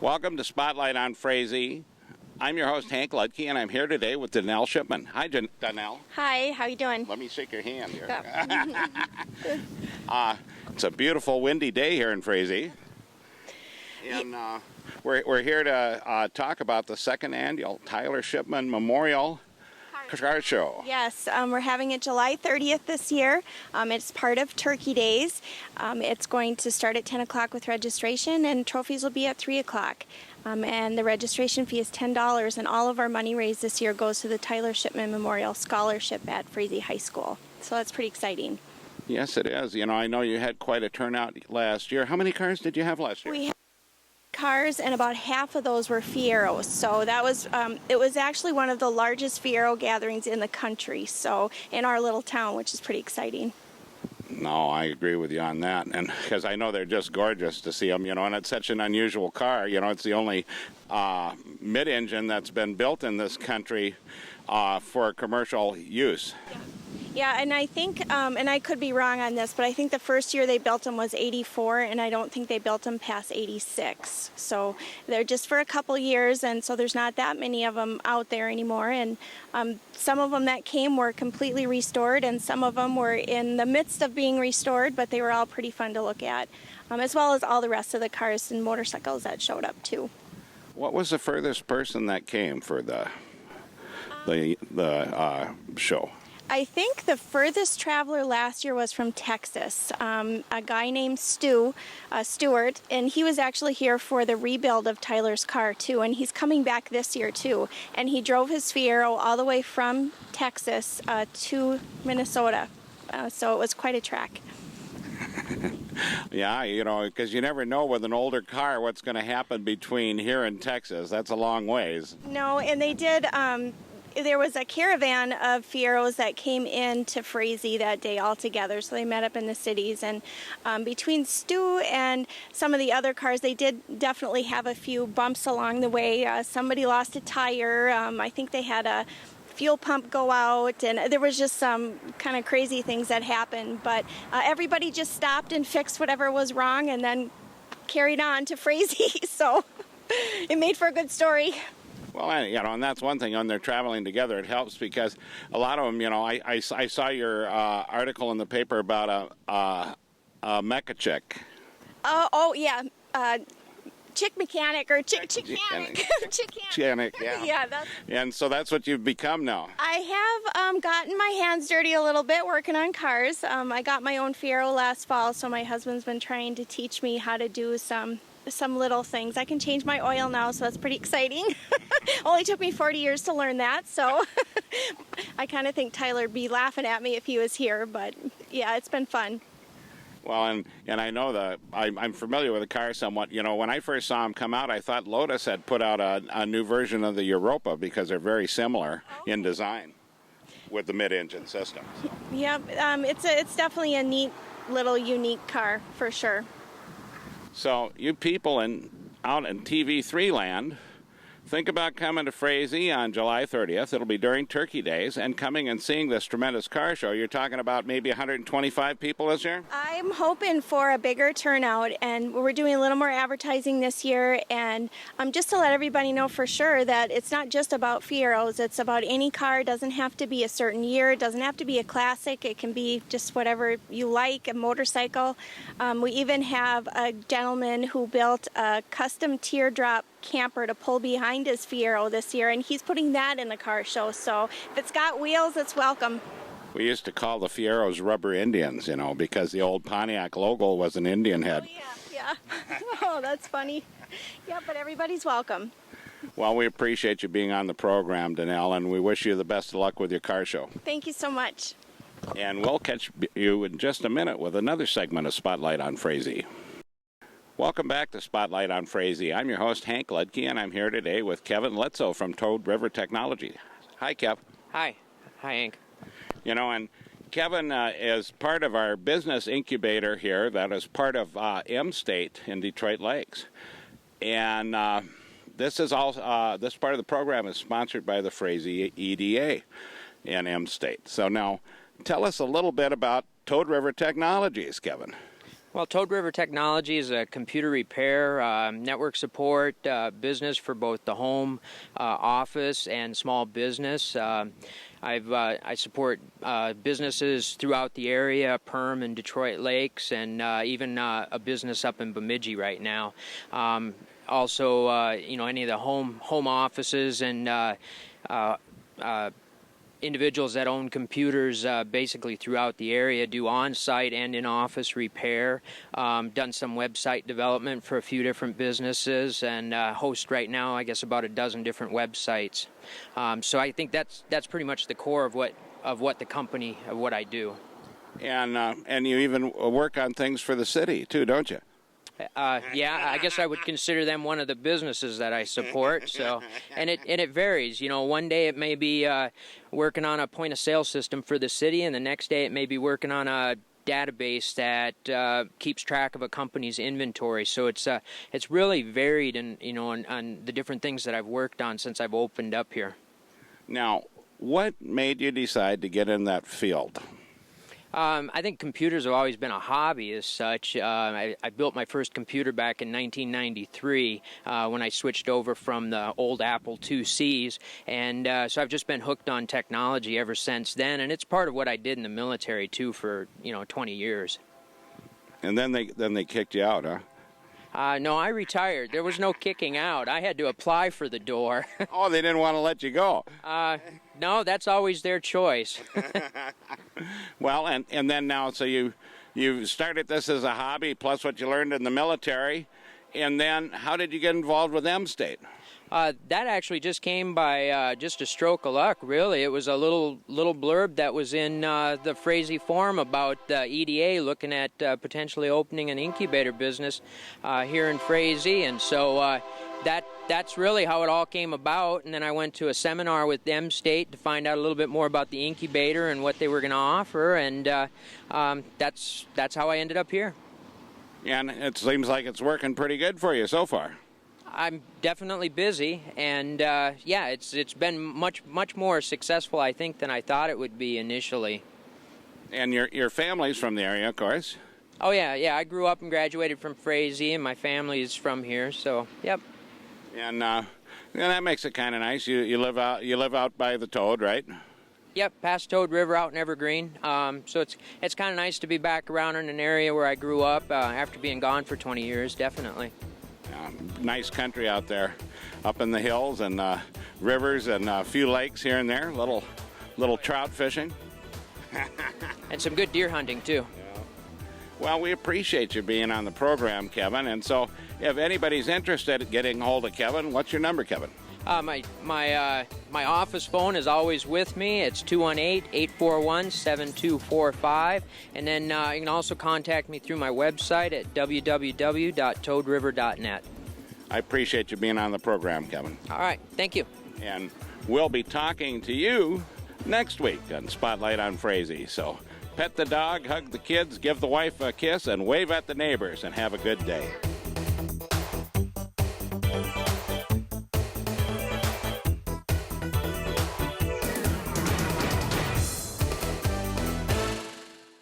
Welcome to Spotlight on Frazee. I'm your host, Hank Ludke, and I'm here today with Donnell Shipman. Hi, Donnell. Hi, how you doing? Let me shake your hand here. It's a beautiful, windy day here in Frazee. And we're here to talk about the second annual Tyler Shipman Memorial Car Show. Yes, we're having it July 30th this year. It's part of Turkey Days. It's going to start at 10 o'clock with registration, and trophies will be at 3 o'clock. And the registration fee is $10, and all of our money raised this year goes to the Tyler Shipman Memorial Scholarship at Frazee High School. So that's pretty exciting. Yes, it is. You know, I know you had quite a turnout last year. How many cars did you have last year? We had cars, and about half of those were Fieros. So that was, it was actually one of the largest Fiero gatherings in the country, so in our little town, which is pretty exciting. No, I agree with you on that, and because I know they're just gorgeous to see them, you know, and it's such an unusual car. You know, it's the only mid-engine that's been built in this country for commercial use. Yeah, and I think, and I could be wrong on this, but I think the first year they built them was 84, and I don't think they built them past 86. So they're just for a couple years, and so there's not that many of them out there anymore. And some of them that came were completely restored, and some of them were in the midst of being restored, but they were all pretty fun to look at, as well as all the rest of the cars and motorcycles that showed up too. What was the furthest person that came for the show? I think the furthest traveler last year was from Texas, a guy named Stewart, and he was actually here for the rebuild of Tyler's car too, and he's coming back this year too, and he drove his Fiero all the way from Texas to Minnesota, so it was quite a trek. Yeah, you know, because you never know with an older car what's going to happen between here and Texas. That's a long ways. No, and they did... there was a caravan of Fieros that came into Frazee that day all together, so they met up in the cities. And between Stu and some of the other cars, they did definitely have a few bumps along the way. Somebody lost a tire. I think they had a fuel pump go out, and there was just some kind of crazy things that happened. But everybody just stopped and fixed whatever was wrong and then carried on to Frazee. So it made for a good story. Well, you know, and that's one thing when they're traveling together. It helps because a lot of them, you know, I saw your article in the paper about a mecha chick. Oh, yeah. Chick mechanic or chick mechanic. Mechanic, yeah. Yeah, and so that's what you've become now. I have gotten my hands dirty a little bit working on cars. I got my own Fiero last fall, so my husband's been trying to teach me how to do some little things. I can change my oil now, so that's pretty exciting. Only took me 40 years to learn that, so I kind of think Tyler'd be laughing at me if he was here, but yeah, it's been fun. Well, and I know that I'm familiar with the car somewhat. You know, when I first saw them come out, I thought Lotus had put out a new version of the Europa because they're very similar in design with the mid-engine system. So. Yeah, it's definitely a neat little unique car for sure. So you people out in TV3 land, think about coming to Frazee on July 30th. It'll be during Turkey Days, and coming and seeing this tremendous car show. You're talking about maybe 125 people this year? I'm hoping for a bigger turnout, and we're doing a little more advertising this year, and just to let everybody know for sure that it's not just about Fieros, it's about any car. It doesn't have to be a certain year, it doesn't have to be a classic, it can be just whatever you like, a motorcycle. We even have a gentleman who built a custom teardrop camper to pull behind his Fiero this year, and he's putting that in the car show, so if it's got wheels, it's welcome. We used to call the Fieros rubber Indians, you know, because the old Pontiac logo was an Indian head. Oh, yeah. Oh, that's funny. Yeah, but everybody's welcome. Well, we appreciate you being on the program, Donnell, and we wish you the best of luck with your car show. Thank you so much. And we'll catch you in just a minute with another segment of Spotlight on Frazee. Welcome back to Spotlight on Frazee. I'm your host, Hank Ludke, and I'm here today with Kevin Letzo from Toad River Technology. Hi, Kev. Hi. Hi, Hank. You know, and Kevin is part of our business incubator here that is part of M-State in Detroit Lakes. And this part of the program is sponsored by the Frazee EDA in M-State. So now, tell us a little bit about Toad River Technologies, Kevin. Well, Toad River Technology is a computer repair, network support business for both the home, office, and small business. I support businesses throughout the area, Perm and Detroit Lakes, and even a business up in Bemidji right now. Also, any of the home offices and individuals that own computers basically throughout the area do on-site and in-office repair. Done some website development for a few different businesses, and host right now, I guess, about a dozen different websites. So I think that's pretty much the core of what I do. And you even work on things for the city too, don't you? Yeah, I guess I would consider them one of the businesses that I support. So, and it varies. One day it may be working on a point of sale system for the city, and the next day it may be working on a database that keeps track of a company's inventory. So it's really varied, on the different things that I've worked on since I've opened up here. Now, what made you decide to get in that field? I think computers have always been a hobby as such. I built my first computer back in 1993 when I switched over from the old Apple IICs, and so I've just been hooked on technology ever since then, and it's part of what I did in the military too for 20 years. And then they kicked you out, huh? No, I retired. There was no kicking out. I had to apply for the door. Oh, they didn't want to let you go. No, that's always their choice. Well, and then now, so you started this as a hobby, plus what you learned in the military, and then how did you get involved with M-State? That actually just came by just a stroke of luck, really. It was a little blurb that was in the Frazee forum about EDA looking at potentially opening an incubator business here in Frazee, and so that's really how it all came about. And then I went to a seminar with M-State to find out a little bit more about the incubator and what they were going to offer, and that's how I ended up here. And it seems like it's working pretty good for you so far. I'm definitely busy, and yeah, it's been much more successful, I think, than I thought it would be initially. And your family's from the area, of course. Oh yeah. I grew up and graduated from Frazee, and my family is from here. So, yep. And that makes it kind of nice. You live out by the Toad, right? Yep, past Toad River out in Evergreen. So it's kind of nice to be back around in an area where I grew up after being gone for 20 years, definitely. Nice country out there, up in the hills, and rivers, and a few lakes here and there. Little trout fishing, and some good deer hunting too. Well, we appreciate you being on the program, Kevin. And so, if anybody's interested in getting a hold of Kevin, what's your number, Kevin? My office phone is always with me. It's 218-841-7245. And then you can also contact me through my website at www.toadriver.net. I appreciate you being on the program, Kevin. All right. Thank you. And we'll be talking to you next week on Spotlight on Frazee. So pet the dog, hug the kids, give the wife a kiss, and wave at the neighbors, and have a good day.